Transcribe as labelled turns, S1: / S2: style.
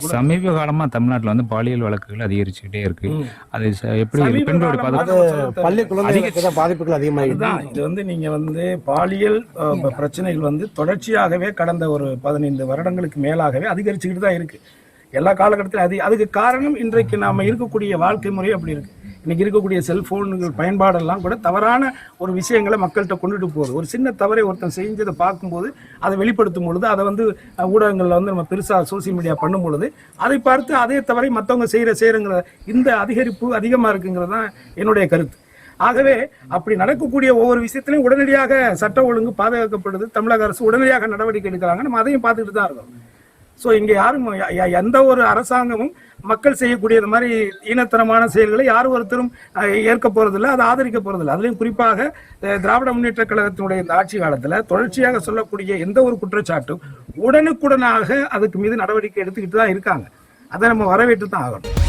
S1: சமீப காலமா தமிழ்நாட்டுல வந்து பாலியல் வழக்குகள் அதிகரிச்சுக்கிட்டே இருக்கு. அது எப்படி பெண்களுடைய
S2: பள்ளி குழந்தைகளுக்கு தான் பாதிப்புகள் அதிகமாக
S3: இது வந்து நீங்க வந்து பாலியல் பிரச்சனைகள் வந்து தொடர்ச்சியாகவே கடந்த ஒரு 15 வருடங்களுக்கு மேலாகவே அதிகரிச்சுக்கிட்டு தான் இருக்கு. எல்லா காலகட்டத்திலும் அதுக்கு காரணம் இன்றைக்கு நாம இருக்கக்கூடிய வாழ்க்கை முறை அப்படி இருக்கு. இன்னைக்கு இருக்கக்கூடிய செல்போன்கள் பயன்பாடெல்லாம் கூட தவறான ஒரு விஷயங்களை மக்கள்கிட்ட கொண்டுட்டு போகுது. ஒரு சின்ன தவறை ஒருத்தன் செஞ்சதை பார்க்கும்போது அதை வெளிப்படுத்தும் பொழுது அதை வந்து ஊடகங்களில் வந்து நம்ம பெருசாக சோசியல் மீடியா பண்ணும் பொழுது அதை பார்த்து அதே தவறை மற்றவங்க செய்கிறங்கிற இந்த அதிகரிப்பு அதிகமாக இருக்குங்கிறது தான் என்னுடைய கருத்து. ஆகவே அப்படி நடக்கக்கூடிய ஒவ்வொரு விஷயத்திலையும் உடனடியாக சட்ட ஒழுங்கு பாதுகாக்கப்படுது. தமிழக அரசு உடனடியாக நடவடிக்கை எடுக்கிறாங்க. நம்ம அதையும் பார்த்துக்கிட்டு தான் இருக்கோம். ஸோ இங்கே யாரும் எந்த ஒரு அரசாங்கமும் மக்கள் செய்யக்கூடிய இந்த மாதிரி ஈனத்தனமான செயல்களை யாரும் ஒருத்தரும் ஏற்க போறதில்லை, அதை ஆதரிக்க போறதில்லை. அதுலேயும் குறிப்பாக திராவிட முன்னேற்ற கழகத்தினுடைய இந்த ஆட்சி காலத்தில் தொடர்ச்சியாக சொல்லக்கூடிய எந்த ஒரு குற்றச்சாட்டும் உடனுக்குடனாக அதுக்கு மீது நடவடிக்கை எடுத்துக்கிட்டு தான் இருக்காங்க. அதை நம்ம வரவேற்று தான் ஆகணும்.